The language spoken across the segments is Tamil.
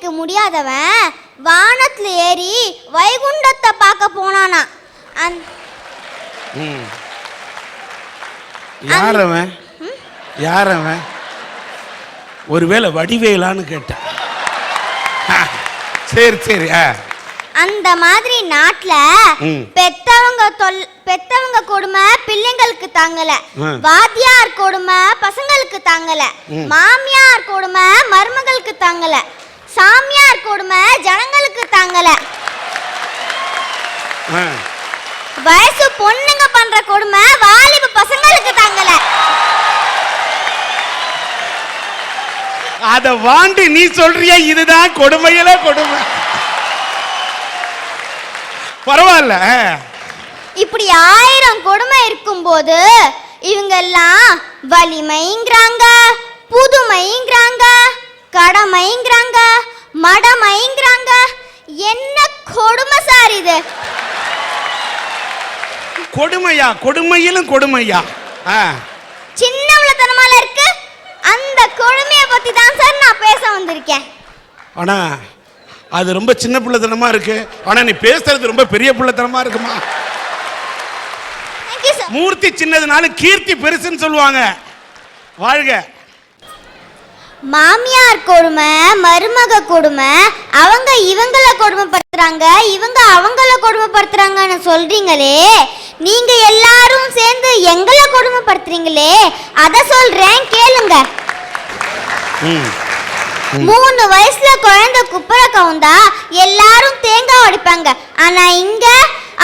கண்டுபிடிக்க முடியாதவன் வானத்துல ஏறி வைகுண்டத்தை பார்க்க போனானா. யாரவன் ஒருவேளை வடிவேலான்னு கேட்டேன். சரி சரி. அந்த மாதிரி நாட்டுல பெத்தவங்க கொடுமை பிள்ளைங்களுக்கு தாங்கல, வாத்தியார் கொடுமை பசங்களுக்கு தாங்கல, மாமியார் கொடுமை மருமகளுக்கு தாங்கல, சாமியார் கொடுமை ஜனங்களுக்கு தாங்கல, வயசு பொண்ணுங்க பண்ற கொடுமை வாலிப பசங்களுக்கு தாங்கல. அத வாண்டி நீ சொல்றியா இதுதான் கொடுமையில கொடுமை? பரவாயில்ல. இப்படி 1000 கொடுமை இருக்கும்போது இவங்க எல்லாம் வலிமைங்கிறாங்க, புதுமைங்கிறாங்க, கடமைங்கிறாங்க, மடமைங்கிறாங்க. என்ன கொடுமை சார் இது? கொடுமையா? கொடுமையிலும் கொடுமையா? சின்னவளத்தனமால இருக்கு. அந்த கொடுமையை பத்தி தான் சார் நான் பேச வந்திருக்கேன். ஆனா அது ரொம்ப சின்ன பிள்ளைத்தனமா இருக்கு. ஆனா நீ பேசுறது ரொம்ப பெரிய பிள்ளைத்தனமா இருக்குமா? மூர்த்தி சின்னதுனால கீர்த்தி பெருசுன்னு சொல்லுவாங்க. வாழ்க. மாமியார் கொடுமை, மருமக கொடுமை, அவங்க இவங்கள கொடுமைப்படுத்துறாங்க, இவங்க அவங்கள கொடுமைப்படுத்துறாங்கன்னு சொல்றீங்களே, நீங்க எல்லாரும் சேர்ந்து எங்களை கொடுமைப்படுத்துறீங்களே, அத சொல்றேன் கேளுங்க. 3 வயசுல குழந்தை குப்புற கவுந்தா எல்லாரும் தேங்காய் உடைப்பாங்க. ஆனா இங்க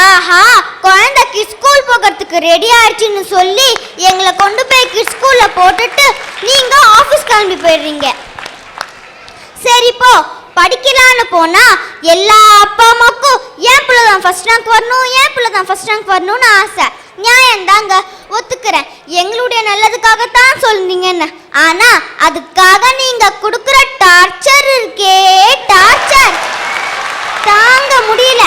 ஆஹா குழந்தைக்கு ஸ்கூல் போகிறதுக்கு ரெடி ஆயிடுச்சுன்னு சொல்லி எங்களை கொண்டு போய் கிட்ஸ் ஸ்கூல்ல போட்டுட்டு நீங்க ஆபீஸ் கிளம்பி போயிடுறீங்க. சரி போ படிக்கலான்னு போனா எல்லா அப்பா அம்மாக்கும் என் பிள்ளை தான் ஃபர்ஸ்ட் ரேங்க் வரணும், என் பிள்ளை தான் ஃபர்ஸ்ட் ரேங்க் வரணும்னு ஆசை. நியாயம் தாங்க, ஒத்துக்கிறேன். எங்களுடைய நல்லதுக்காகத்தான் சொல்றீங்கன்னு. ஆனா அதுக்காக நீங்க கொடுக்குற டார்ச்சர் இருக்கே, டார்ச்சர் தாங்க முடியல.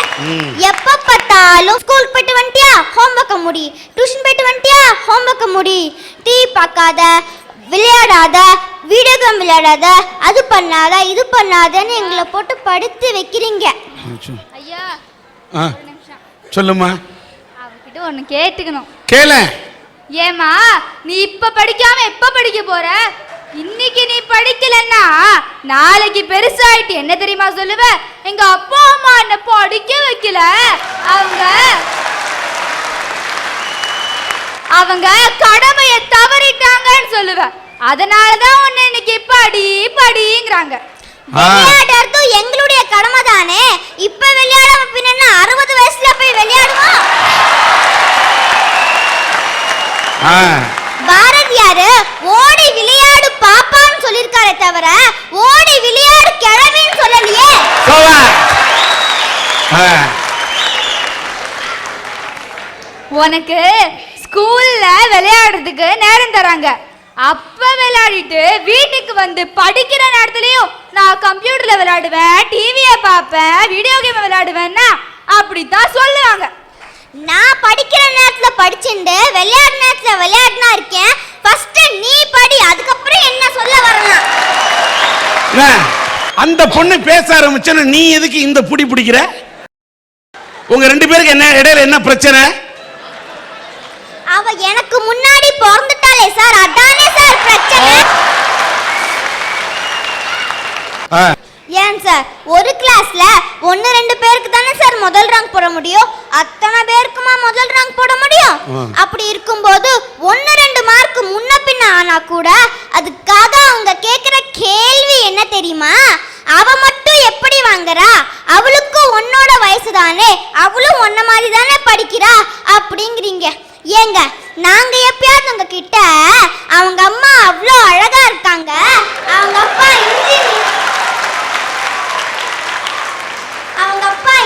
எப்ப பார்த்தாலும் ஸ்கூல் போயிட்டு வந்துட்டியா ஹோம்வொர்க்க முடி, டியூஷன் போயிட்டு வந்துட்டியா ஹோம்வொர்க்க முடி, டிவி பார்க்காத, விளையாடாத, வீடியோ கேம் விளையாடாத, அது பண்ணாத இது பண்ணாதன்னு எங்களை போட்டு படுத்து வைக்கிறீங்க. ஐயா சொல்லுமா. அவகிட்ட ஒன்னு கேட்டுக்கணும். கேள. ஏமா நீ இப்ப படிக்காம எப்ப படிக்க போற? இன்னைக்கு நீ படிக்கலன்னா நாளைக்கு பெருசாயிட்டு என்ன தெரியுமா சொல்லுவ? எங்க அப்பா அம்மா என்ன படிக்க வைக்கல, அவங்க கடமையை தவறிட்டாங்கன்னு சொல்லுவ. அதனாலதான் உன்னை இன்னைக்கு படி படிங்கிறாங்க. விளையாடுறது எங்களுடைய கடமை தானே. இப்ப விளையாடாம பின்ன 60 வயசுல போய் விளையாடுவோம்? பாரதியாரு ஓடி விளையாடு பாப்பான்னு சொல்லிருக்காரே தவிர ஓடி விளையாடு கிழவின்னு சொல்லலையே. உனக்கு ஸ்கூல்ல விளையாடுறதுக்கு நேரம் தராங்க. அப்ப விளையாடிட்டு வீட்டுக்கு வந்து படிக்கிற நேரத்துலயும் நான் கம்ப்யூட்டர்ல விளையாடுவேன், டிவிய பார்ப்பேன், வீடியோ கேம் விளையாடுவேன்னா அப்படித்தான் சொல்லுவாங்க. நான் படிக்கிற நேரத்துல படிச்சுண்டு விளையாடு நேரத்துல விளையாடுனா இருக்கேன். ஃபர்ஸ்ட் நீ படி, அதுக்கப்புறம் என்ன சொல்ல வரலாம். அந்த பொண்ணு பேச ஆரம்பிச்சா நீ எதுக்கு இந்த புடி பிடிக்கிற? உங்க 2 பேருக்கு என்ன இடையில என்ன பிரச்சனை? அவ எனக்கு முன்னாடி பிறந்துட்டாளே சார், அதானே சார் பிரச்சனை. ஏன் சார் ஒரு கிளாஸ்ல 1-2 பேருக்கு தானே சார் முதல் ரேங்க் போட முடியும்? அத்தனை பேருக்குமா முதல் ரேங்க் போட முடியும்? அப்படி இருக்கும்போது 1-2 மார்க் முன்ன பின்ன ஆனா கூட அதுக்காக அவங்க கேக்குற கேள்வி என்ன தெரியுமா? அவ மட்டும் எப்படி வாங்குறா? அவளுக்கும் உன்னோட வயசு தானே, அவளும் உன்ன மாதிரி தானே படிக்கிறா அப்படிங்கிறீங்க. ஏங்க நாங்க எப்பயாவது உங்க கிட்ட அவங்க அம்மா அவ்வளோ அழகா இருக்காங்க, அவங்க அப்பா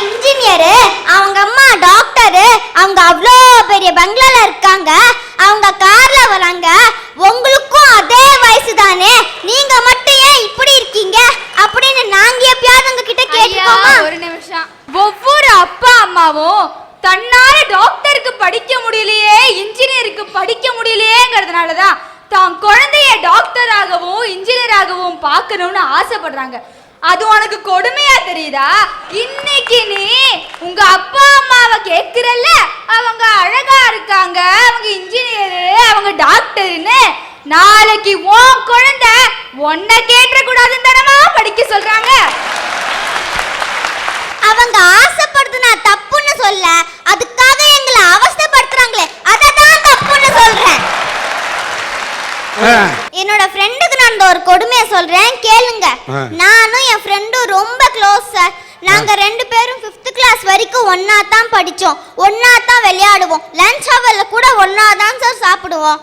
இன்ஜினியரு, அவங்க அம்மா டாக்டரு, அவங்க அவ்வளோ பெரிய பங்களால இருக்காங்க, அவங்க கார்ல வராங்க, உங்களுக்கும் அதே வயசு தானே, நீங்க மட்டும் ஏன் இப்படி இருக்கீங்க அப்படின்னு நாங்க எப்பயாவது உங்க கிட்ட கேட்போமா? ஒரு நிமிஷம். ஒவ்வொரு அப்பா அம்மாவும் தன்னால டாக்டருக்கு படிக்க முடியலையே, இன்ஜினியருக்கு படிக்க முடியலையேங்கிறதுனாலதான் தான் குழந்தைய டாக்டராகவும் இன்ஜினியராகவும் பார்க்கணும்னு ஆசைப்படுறாங்க. அது உனக்கு கொடுமையா தெரியுதா? இன்னைக்கு நீ உங்க அப்பா அம்மாவை கேட்கிறல்ல, அவங்க அழகா இருக்காங்க, அவங்க இன்ஜினியரு, அவங்க டாக்டர்னு. நாளைக்கு உன் குழந்தை உன்னை கேட்ட கூடாதுன்னு தானமா படிக்க சொல்றாங்க. அவங்க ஆசைப்படுறது நான் தப்புன்னு சொல்ல, அதுக்காக எங்களை அவஸ்தைப்படுத்துறாங்களே அததான் தப்புன்னு சொல்றேன். என்னோட ஃப்ரெண்டுக்கு நான் இந்த ஒரு கொடுமையை சொல்றேன் கேளுங்க. நானும் என் ஃப்ரெண்டும் ரொம்ப க்ளோஸ் சார். நாங்க 2 பேரும் 5th கிளாஸ் வரைக்கும் ஒன்னா தான் படிச்சோம், ஒன்னா தான் விளையாடுவோம், லஞ்ச் ஹவர்ல கூட ஒன்னா தான் சார் சாப்பிடுவோம்.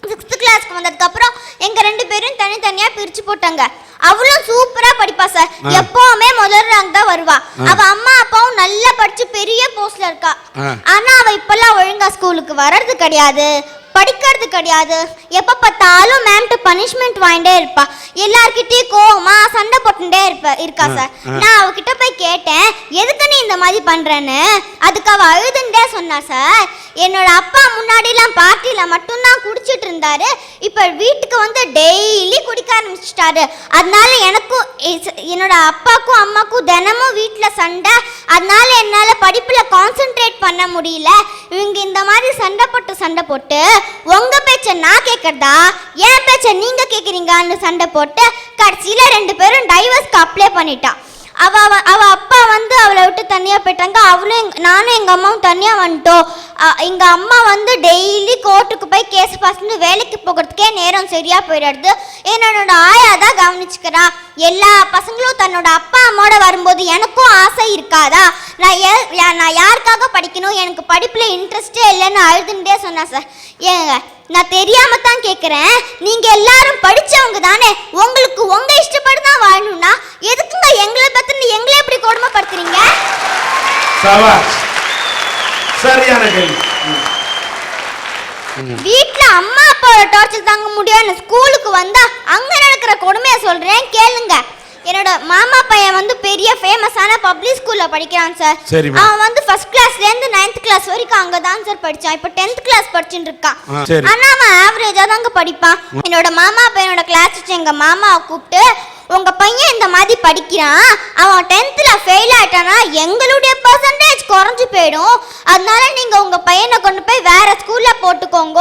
6th கிளாஸ்க்கு வந்ததுக்கு அப்புறம் எங்க 2 பேரும் தனித்தனியா பிரிச்சு போட்டாங்க. அவளும் சூப்பரா படிப்பா சார், எப்பவுமே முதல் ரேங்க் தான் வருவா. அவ அம்மா அப்பாவும் நல்லா படிச்சு பெரிய போஸ்ட்ல இருக்கா. ஆனா அவ இப்பெல்லாம் ஒழுங்கா ஸ்கூலுக்கு வர்றது கிடையாது, படிக்கிறது கிடையாது. எப்ப பார்த்தாலும் மேம்கிட்ட பனிஷ்மெண்ட் வாங்கிட்டே இருப்பா, எல்லார்கிட்டயும் கோவமா சண்டை போட்டுட்டே இருக்கா சார். நான் அவகிட்ட போய் கேட்டேன், எதுக்கு நீ இந்த மாதிரி பண்றேன்னு. அதுக்கு அவ அழுதுண்டே சொன்னா சார், என்னோட அப்பா முன்னாடிலாம் பார்ட்டியில மட்டும்தான் குடிச்சிட்டு இருந்தாரு, இப்ப வீட்டுக்கு வந்து டெய்லி குடிக்க ஆரம்பிச்சிட்டாரு. அதனால எனக்கும் என்னோட அப்பாக்கும் அம்மாக்கும் தினமும் வீட்டில் சண்டை, அதனால என்னால படிப்புல கான்சென்ட்ரேட் பண்ண முடியல. இவங்க இந்த மாதிரி சண்டை போட்டு உங்க பேச்ச நான் கேட்கறதா, என் பேச்ச நீங்க கேக்குறீங்கன்னு சண்டை போட்டு கடைசியில 2 பேரும் டைவர்ஸ்க்கு அப்ளை பண்ணிட்டா. அவ அப்பா வந்து அவளை விட்டு தனியா போயிட்டாங்க. அவளும் நானும் எங்க அம்மாவும் தனியா வந்துட்டோம். எங்க அம்மா வந்து டெய்லி கோர்ட்டுக்கு போய் கேஸ் பாஸ்ன்னு வேலைக்கு போகிறதுக்கே நேரம் சரியா போயிடுறது. என்னோட ஆயா தான் கவனிச்சுக்கிறா. எல்லா பசங்களும் தன்னோட அப்பா அம்மாவோட வரும்போது எனக்கும் ஆசை இருக்காதா? நான் யாருக்காக படிக்கணும், எனக்கு படிப்புல இன்ட்ரெஸ்டே இல்லைன்னு அழுதுண்டே சொன்னா சார். ஏங்க நான் தெரியாம தான் கேட்குறேன், நீங்க எல்லாரும் படிச்சவங்க தானே, உங்களுக்கு உங்க இஷ்டப்படி தான் வாழணும்னா எதுக்குங்க எங்களை பத்தி எங்களை எப்படி கொடுமைப்படுத்துறீங்க? சரியான கேள்வி. வீட்ல அம்மா அப்பாவோட டார்ச்சர் தாங்க முடியாது, ஸ்கூலுக்கு வந்தா அங்க நடக்கிற கொடுமையை சொல்றேன் கேளுங்க. என்னோட மாமா பையன் வந்து பெரிய ஃபேமஸான பப்ளிக் ஸ்கூல்ல படிக்கிறான் சார். அவன் வந்து 1st கிளாஸ்ல இருந்து 9th கிளாஸ் வரைக்கும் அங்க தான் சார் படிச்சான். இப்போ 10th கிளாஸ் படிச்சுட்டு இருக்கான். ஆனா அவன் ஆவரேஜா தாங்க படிப்பான். என்னோட மாமா பையனோட கிளாஸ் வச்சு எங்க மாமாவை கூப்பிட்டு, உங்க பையன் இந்த மாதிரி படிக்கிறான், அவன் 10thல ஃபெயில் ஆயிட்டானா எங்களுடைய பர்சன்டேஜ் குறைஞ்சு போயிடும், அதனால நீங்க உங்க பையனை கொண்டு போய் வேற ஸ்கூல்ல போட்டுக்கோங்க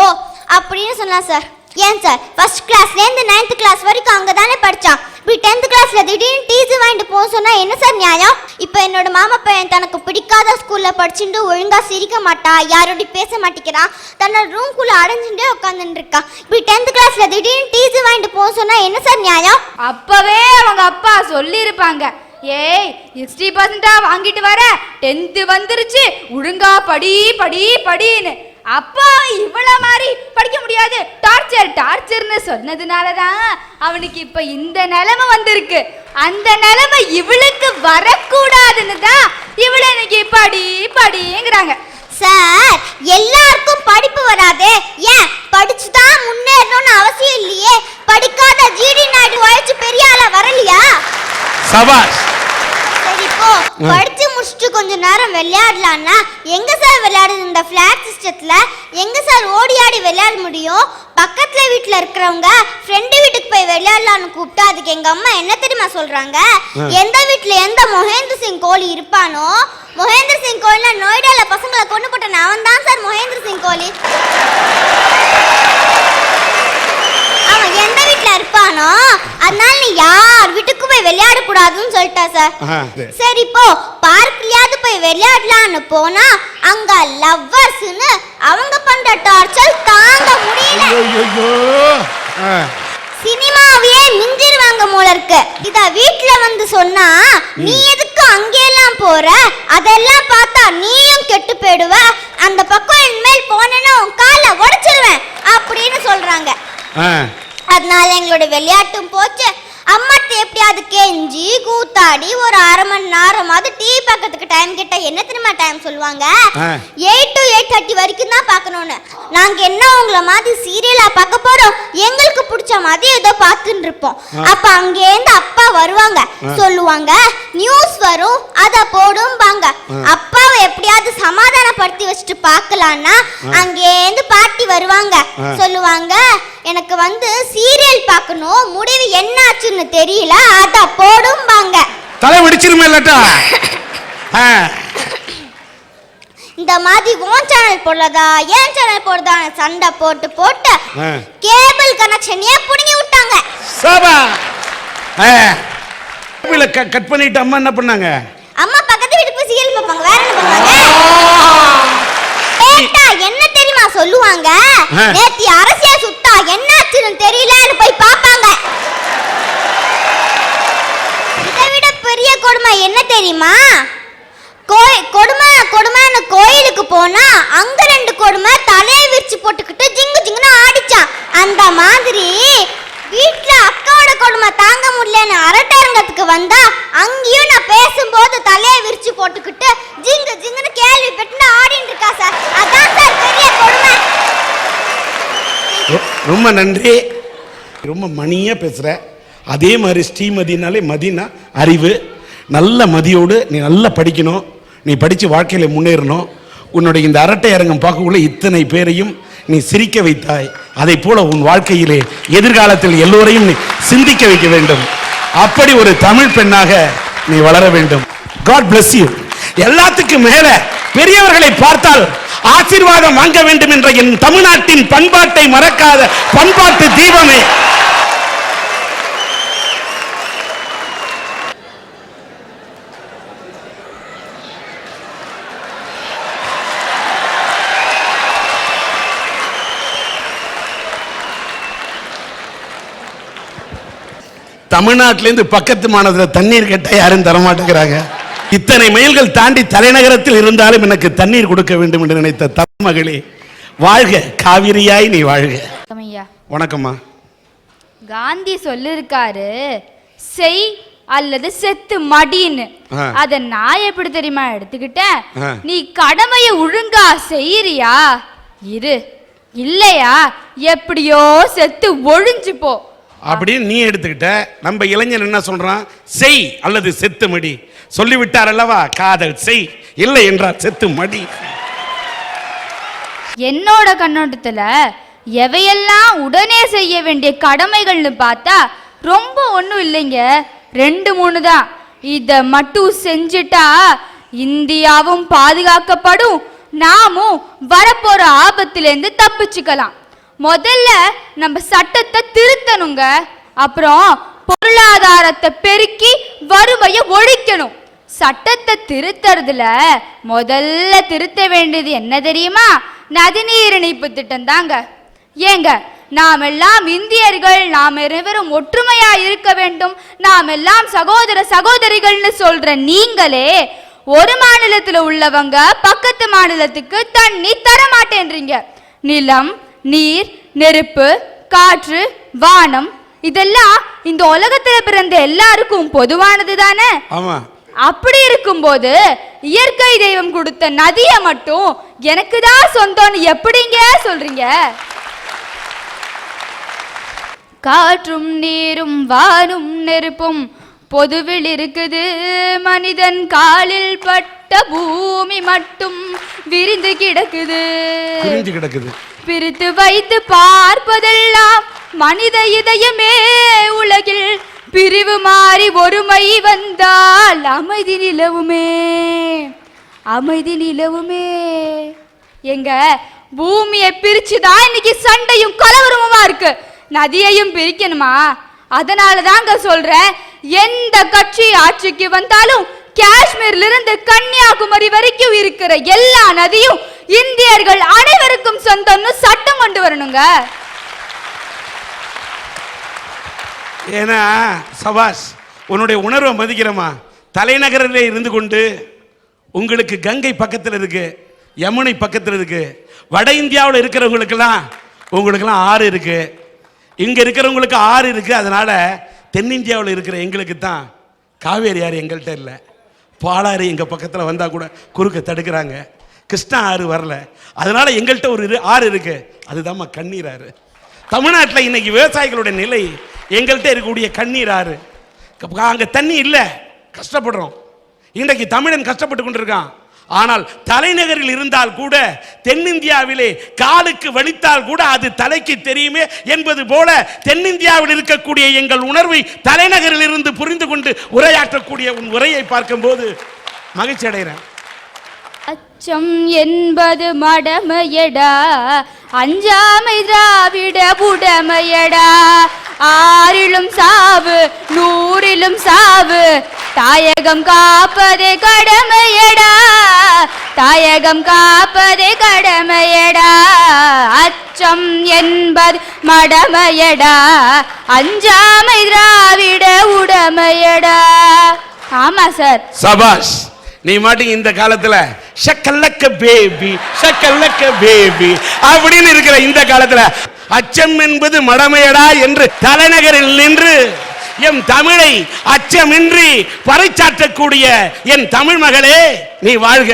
அப்படின்னு சொன்னா சார். ஏன் சார் 1st கிளாஸ்ல இருந்து 9th கிளாஸ் வரைக்கும் அங்க தானே படிச்சான், இப்படி 10th கிளாஸ்ல திடீர்னு டீசி வாங்கிட்டு போக சொன்னா என்ன சார் நியாயம்? இப்போ என்னோட மாமா பையன் தனக்கு பிடிக்காத ஸ்கூல்ல படிச்சுட்டு ஒழுங்கா சிரிக்க மாட்டா, யாரோடய பேச மாட்டேங்கிறான், தன்னோட ரூம்குள்ள அடைஞ்சுட்டே உட்காந்துட்டு இருக்கான். இப்படி 10th கிளாஸ்ல திடீர்னு டீசி வாங்கிட்டு போக சொன்னா என்ன சார் நியாயம்? அப்பவே அவங்க அப்பா சொல்லி இருப்பாங்க, ஏய் 60% வாங்கிட்டு வர, 10th வந்துருச்சு, ஒழுங்கா படி படி படின்னு. அப்பா இவ்வளோ மாதிரி படிக்க முடியாது, டார்ச்சர்னு சொன்னதுனாலதான் அவனுக்கு இப்ப இந்த நிலைமை வந்திருக்கு. அந்த நிலைமை இவளுக்கு வரக்கூடாதுன்னு தான் இவளை இன்னைக்கு படிங்கிறாங்க. சார் எல்லாருக்கும் படிப்பு வராதே, ஏன் படிச்சுதான் முன்னேறணும்னு அவசியம் இல்லையே. படிக்காத ஜிடி நாயுடு உழைச்சு பெரிய ஆளா வரலையா? சபாஷ். சரி இப்போ படிச்சு முடிச்சுட்டு கொஞ்ச நேரம் விளையாடலான்னா எங்க சார் விளையாடுது? இந்த ஃபிளாட் சிஸ்டத்துல எங்க சார் ஓடி ஆடி விளையாட முடியும்? பக்கத்துல வீட்டுல இருக்கிறவங்க ஃப்ரெண்டு வீட்டுக்கு போய் விளையாடலான்னு கூப்பிட்டா அதுக்கு எங்க அம்மா என்ன தெரியுமா சொல்றாங்க, எந்த வீட்டுல எந்த மொஹேந்திர சிங் கோலி இருப்பானோ, மொஹேந்திர சிங் கோலினா நோய்டால பசங்களை கொண்டு போட்டேன் அவன் தான் சார் மொஹேந்திர சிங் கோலி. அவன் எந்த வீட்டுல இருப்பானோ அதனால நீ யார் வீட்டுக்கு போய் விளையாட கூடாதுன்னு சொல்லிட்டா சார். சரி இப்போ பார்க்லயாவது போய் விளையாடலான்னு போனா அங்க லவ்வர்ஸ்னு அவங்க பண்ற டார்ச்சர் தாங்க முடியல. சினிமாவையே மிஞ்சிருவாங்க போல இருக்கு. இத வீட்டுல வந்து சொன்னா நீ எதுக்கு அங்கெல்லாம் போற, அதெல்லாம் பார்த்தா நீயும் கெட்டு போயிடுவ, அந்த பக்கம் இனிமேல் போனேன்னா உன் காலை உடைச்சிருவேன் அப்படின்னு சொல்றாங்க. அதனால எங்களோட விளையாட்டும் போச்சு. அம்மாட்ட எப்படியாவது கெஞ்சி கூத்தாடி ஒரு 1/2 மணி நேரமாவது டிவி பார்க்கறதுக்கு டைம் கேட்டா என்ன தெரியுமா டைம் சொல்லுவாங்க, 8 to 8:30 வரைக்கும் தான் பார்க்கணும்னு. நாங்க என்ன உங்களை மாதிரி சீரியலா பார்க்க போறோம், எங்களுக்கு பிடிச்ச மாதிரி ஏதோ பார்த்துட்டு இருப்போம். அப்ப அங்கேருந்து அப்பா வருவாங்க, சொல்லுவாங்க நியூஸ் வரும் அத போடும்பாங்க. அப்பாவை எப்படியாவது சமாதானப்படுத்தி வச்சுட்டு பார்க்கலான்னா அங்கேருந்து பாட்டி வருவாங்க, சொல்லுவாங்க எனக்கு வந்து சீரியல் பார்க்கணும், முடிவு என்னாச்சுன்னு தெரியல, அத போடும்பாங்க. தலை வெடிச்சிருமே இல்லட்டா. இந்த மாதிரி உன் சேனல் போடுறதா ஏன் சேனல் போடுறதா சண்டை போட்டு போட்டு கேபிள் கனெக்ஷனே புடுங்கி விட்டாங்க. சாபா கட் பண்ணிட்டு அம்மா என்ன பண்ணாங்க? அம்மா பக்கத்து வீட்டு போய் சீரியல் பார்ப்பாங்க, வேற என்ன பண்ணுவாங்க? ஏட்டா என்ன தெரியுமா சொல்லுவாங்க, நேத்தி அரசியா சுட்டா என்னாச்சுன்னு தெரியலன்னு போய் பார்ப்பாங்க. இதை விட பெரிய கொடுமை என்ன தெரியுமா? கொடுமைன்னு கோயிலுக்கு போனா அங்க 2 கொடுமை தலையை விரிச்சு போட்டுக்கிட்டு ஜிங்கு ஜிங்குன்னு ஆடிச்சான். அந்த மாதிரி வீட்டுல அக்காவோட கொடுமை தாங்க முடியலன்னு அரட்டரங்கத்துக்கு வந்தா அங்கேயும் நான் பேசும்போது தலையை விரிச்சு போட்டுக்கிட்டு ஜிங்கு ஜிங்குன்னு கேள்வி பெட்டு ஆடிட்டு இருக்கா சார். அதான் சார் பெரிய கொடுமை. ரொம்ப நன்றி, ரொம்ப மணியா பேசுற. அதே மாதிரி ஸ்ரீமதினாலே மதினா அறிவு, நல்ல மதியோடு நீ நல்லா படிக்கணும், நீ படித்து வாழ்க்கையில் முன்னேறணும். உன்னுடைய இந்த அரட்டை அரங்கம் பார்க்கக்குள்ள இத்தனை பேரையும் நீ சிரிக்க வைத்தாய். அதை போல உன் வாழ்க்கையிலே எதிர்காலத்தில் எல்லோரையும் நீ சிந்திக்க வைக்க வேண்டும். அப்படி ஒரு தமிழ் பெண்ணாக நீ வளர வேண்டும். God bless you. எல்லாத்துக்கும் மேல பெரியவர்களை பார்த்தால் ஆசீர்வாதம் வாங்க வேண்டும் என்ற என் தமிழ்நாட்டின் பண்பாட்டை மறக்காத பண்பாட்டு தீபமே. தமிழ்நாட்டிலேருந்து பக்கத்து மாநிலத்தில் தண்ணீர் கேட்ட யாரும் தரமாட்டேங்கிறாங்க. இத்தனை மைல்கள் தாண்டி தலைநகரத்தில் இருந்தாலும் எனக்கு தண்ணீர் கொடுக்க வேண்டும் என்று நினைத்த தமிழ்மகளே வாழ்க, காவிரியாய் நீ வாழ்க. வணக்கம்மா. காந்தி சொல்லிருக்காரு செய் அல்லது செத்து மடின்னு. அத நான் எப்படி தெரியுமா எடுத்துக்கிட்டேன்? நீ கடமையை ஒழுங்கா செய்யறியா இரு, இல்லையா எப்படியோ செத்து ஒழிஞ்சு போ அப்படின்னு நீ எடுத்துக்கிட்ட. நம்ம இளைஞன் என்ன சொல்றான்? செய் அல்லது செத்து மடி. சொல்லிவிட்டார் அல்லவா, காதல் செய், இல்லை என்றால் செத்து மடி. என்னோட கண்ணோட்டத்துல எவையெல்லாம் உடனே செய்ய வேண்டிய கடமைகள்னு பார்த்தா ரொம்ப ஒன்றும் இல்லைங்க, 2-3 தான். இத மட்டும் செஞ்சுட்டா இந்தியாவும் பாதுகாக்கப்படும், நாமும் வரப்போற ஆபத்திலேருந்து தப்பிச்சுக்கலாம். முதல்ல நம்ம சட்டத்தை திருத்தணுங்க, அப்புறம் பொருளாதாரத்தை பெருக்கி வறுமையை ஒழிக்கணும். சட்டத்தை திருத்துறதுல முதல்ல திருத்த வேண்டியது என்ன தெரியுமா? நதிநீர் இணைப்பு திட்டம் தாங்க. ஏங்க, நாம் எல்லாம் இந்தியர்கள், நாம் அனைவரும் ஒற்றுமையா இருக்க வேண்டும், நாம் எல்லாம் சகோதர சகோதரிகள்னு சொல்ற நீங்களே ஒரு மாநிலத்தில் உள்ளவங்க பக்கத்து மாநிலத்துக்கு தண்ணி தர மாட்டேன்றீங்க. நிலம், நீர், நெருப்பு, காற்று, வானம் இதெல்லாம் இந்த உலகத்துல பிறந்த எல்லாருக்கும் பொதுவானது தானே? அப்படி இருக்கும்போது இயற்கை தெய்வம் கொடுத்த நதிய மட்டும் எனக்கு தான் சொந்தம்னு எப்படிங்க சொல்றீங்க? காற்றும் நீரும் வானும் நெருப்பும் பொதுவில் இருக்குது, மனிதன் காலில் பட்ட பூமி மட்டும் விரிந்து கிடக்குது. பிரித்து வைத்து பார்ப்பதெல்லாம் மனித இதயமே, உலகில் பிரிவு மாறி ஒருமை வந்தால் அமைதி நிலவுமே, அமைதி நிலவுமே. எங்க பூமியை பிரிச்சுதான் இன்னைக்கு சண்டையும் கலவரமுமா இருக்கு. நதியையும் பிரிக்கணுமா? அதனால தாங்க சொல்றேன், எந்த கட்சி ஆட்சிக்கு வந்தாலும் காஷ்மீர்ல இருந்து கன்னியாகுமரி வரைக்கும் இருக்கிற எல்லா நதியும் இந்தியர்கள் அனைவருக்கும் சொந்தம்னு சட்டம் கொண்டு வரணுங்க. ஏன்னா சபாஷ், உன்னுடைய உணர்வை மதிக்கிறமா. தலைநகரிலே இருந்து கொண்டு உங்களுக்கு கங்கை பக்கத்தில் இருக்கு, யமுனை பக்கத்தில் இருக்கு, வட இந்தியாவில் இருக்கிறவங்களுக்கெல்லாம் உங்களுக்கெல்லாம் ஆறு இருக்கு, இங்க இருக்கிறவங்களுக்கு ஆறு இருக்கு. அதனால தென்னிந்தியாவில் இருக்கிற எங்களுக்கு தான் காவேரி ஆறு எங்கள்கிட்ட இல்லை, பாலாறு எங்க பக்கத்தில் வந்தா கூட குறுக்க தடுக்கிறாங்க, கிருஷ்ணா ஆறு வரல. அதனால எங்கள்கிட்ட ஒரு ஆறு இருக்கு, அதுதான் கண்ணீர் ஆறு. தமிழ்நாட்டில் இன்னைக்கு விவசாயிகளுடைய நிலை, எங்கள்கிட்ட இருக்கக்கூடிய கண்ணீர் ஆறு. அங்கே தண்ணி இல்லை, கஷ்டப்படுறோம். இன்றைக்கு தமிழன் கஷ்டப்பட்டு கொண்டிருக்கான். ஆனால் தலைநகரில் இருந்தால் கூட, தென்னிந்தியாவிலே காலுக்கு வலித்தால் கூட அது தலைக்கு தெரியுமே என்பது போல தென்னிந்தியாவில் இருக்கக்கூடிய எங்கள் உணர்வை தலைநகரில் இருந்து புரிந்து கொண்டு உரையாற்றக்கூடிய உன் உரையை பார்க்கும்போது மகிழ்ச்சி அடைகிறேன். அச்சம் என்பது மடமையடா, அஞ்சாமை திராவிட புடமையடா. ஆறிலும் சாவு, நூறிலும் சாவு, தாயகம் காப்பதே கடமையடா, தாயகம் காப்பதே கடமையடா. அச்சம் என்பது மடமையடா, அஞ்சாமை திராவிட உடமையடா. ஆமா சார். சபாஷ். நீ மாட்டீங்க இந்த காலத்துல ஷக்கல்லக்க பேபி ஷக்கல்லக்க பேபி அப்படின்னு இருக்கிற இந்த காலத்துல அச்சம் என்பது மடமையடா என்று தலைநகரில் நின்று என் தமிழை அச்சமின்றி பறைச்சாற்றக்கூடிய என் தமிழ் மகளே, நீ வாழ்க.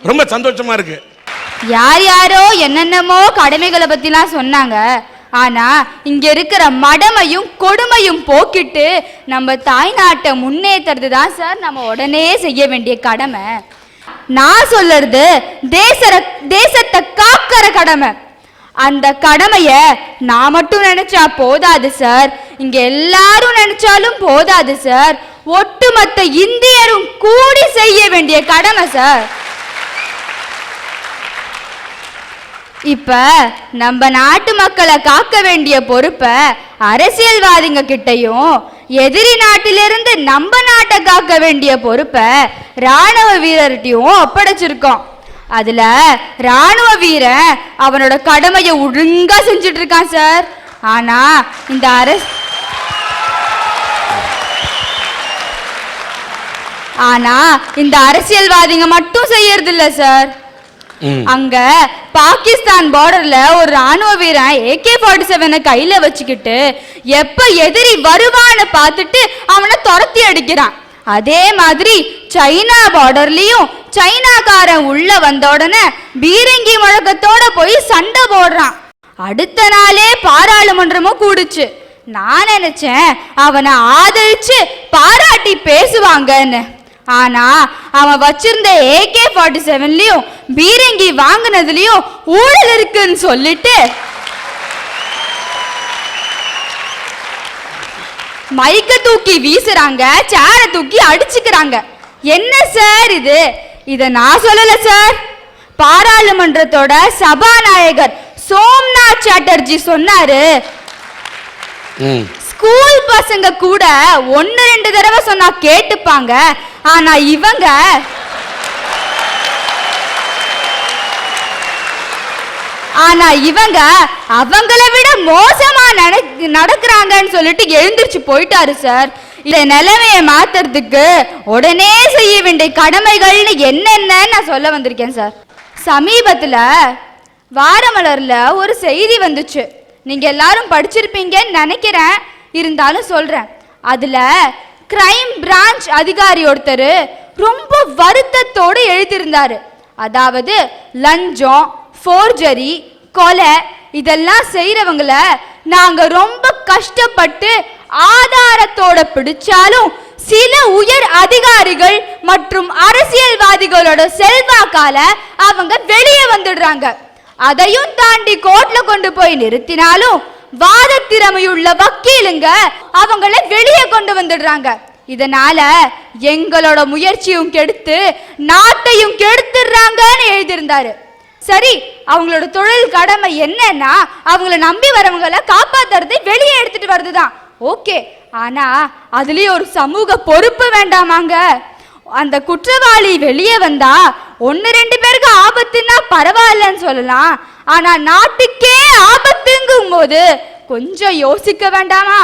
ரொம்ப சந்தோஷமா இருக்கு. யார் யாரோ என்னென்னமோ கடமைகளை பத்திலாம் சொன்னாங்க. ஆனா இங்க இருக்கிற மடமையும் கொடுமையும் போக்கிட்டு நம்ம தாய்நாட்டை முன்னேற்றது தான் சார் நம்ம உடனே செய்ய வேண்டிய கடமை. நான் சொல்றது தேசத்தை காக்கிற கடமை. அந்த கடமைய நான் மட்டும் நினைச்சா போதாது சார், இங்க எல்லாரும் நினைச்சாலும் போதாது சார், ஒட்டுமொத்த இந்தியரும் கூடி செய்ய வேண்டிய கடமை சார். இப்ப நம்ம நாட்டு மக்களை காக்க வேண்டிய பொறுப்பை அரசியல்வாதிங்க கிட்டையும், எதிரி நாட்டிலிருந்து நம்ம நாட்டை காக்க வேண்டிய பொறுப்பை ராணுவ வீரர்கிட்டையும் ஒப்படைச்சிருக்கோம். அதுல ராணுவ வீரன் அவனோட கடமையை ஒழுங்கா செஞ்சுட்டு இருக்கான் சார். ஆனா இந்த அரசியல்வாதிங்க மட்டும் செய்யறது இல்ல சார். அங்க பாகிஸ்தான் பார்டர்ல ஒரு ராணுவ வீரன் AK-47 கையில வச்சுக்கிட்டு எப்ப எதிரி வருவான்னு பார்த்துட்டு அவனை துரத்தி அடிக்கிறான். அதே மாதிரி சைனா பார்டர்லயும் சைனாக்காரன் உள்ள வந்த உடனே பீரங்கி முழக்கத்தோட போய் சண்டை போடுறான். அடுத்த நாளே பாராளுமன்றமும் கூடுச்சு. நான் நினைச்சேன் அவனை ஆதரிச்சு பாராட்டி பேசுவாங்கன்னு. ஆனா அவன் வச்சிருந்த AK-47லயும் பீரங்கி வாங்கினதுலயும் ஊழல் இருக்குன்னு சொல்லிட்டு மைக்க தூக்கி வீசுறாங்க, சேர தூக்கி அடிச்சுக்கிறாங்க. என்ன சார் இது? இத நான் சொல்லல சார், பாராளுமன்றத்தோட சபாநாயகர் சோம்நாத் சாட்டர்ஜி சொன்னாரு. ஸ்கூல் பசங்க கூட 1-2 தடவை சொன்னா கேட்டுப்பாங்க, ஆனா இவங்க அவங்கள விட மோசமா நடக்கிறாங்கன்னு சொல்லிட்டு எழுந்திருச்சு போயிட்டாரு சார். இந்த நிலைமையை மாத்துறதுக்கு உடனே செய்ய வேண்டிய கடமைகள்னு என்னென்ன நான் சொல்ல வந்திருக்கேன் சார். சமீபத்துல வாரமலர்ல ஒரு செய்தி வந்துச்சு, நீங்க எல்லாரும் படிச்சிருப்பீங்கன்னு நினைக்கிறேன், இருந்தாலும் சொல்றேன். அதுல கிரைம் பிரான்ச் அதிகாரி ஒருத்தர் ரொம்ப வருத்தத்தோடு எழுதியிருந்தாரு. அதாவது லஞ்சம், ஃபோர்ஜரி, கொலை இதெல்லாம் செய்யறவங்கள நாங்க ரொம்ப கஷ்டப்பட்டு ஆதாரத்தோட பிடிச்சாலும் சில உயர் அதிகாரிகள் மற்றும் அரசியல்வாதிகளோட செல்வாக்கால அவங்க வெளியே வந்துடுறாங்க. அதையும் தாண்டி கோர்ட்ல கொண்டு போய் நிறுத்தினாலும் வாத திறமையுள்ள வக்கீலுங்க அவங்கள வெளியே கொண்டு வந்துடுறாங்க. இதனால எங்களோட முயற்சியும் கெடுத்து நாட்டையும் கெடுத்துடுறாங்கன்னு எழுதியிருந்தாரு. சரி, அவங்களோட தொழில் கடமை என்னன்னா அவங்கள நம்பி வரவங்களை காப்பாத்துறது, வெளியே எடுத்துட்டு வர்றதுதான். ஓகே, ஆனா அதுலயும் ஒரு சமூக பொறுப்பு வேண்டாமாங்க? அந்த குற்றவாளி வெளியே வந்தா 1-2 பேருக்கு ஆபத்துன்னா பரவாயில்லன்னு சொல்லலாம், ஆனா நாட்டுக்கே ஆபத்துங்கும் போது கொஞ்சம் யோசிக்க வேண்டாமா?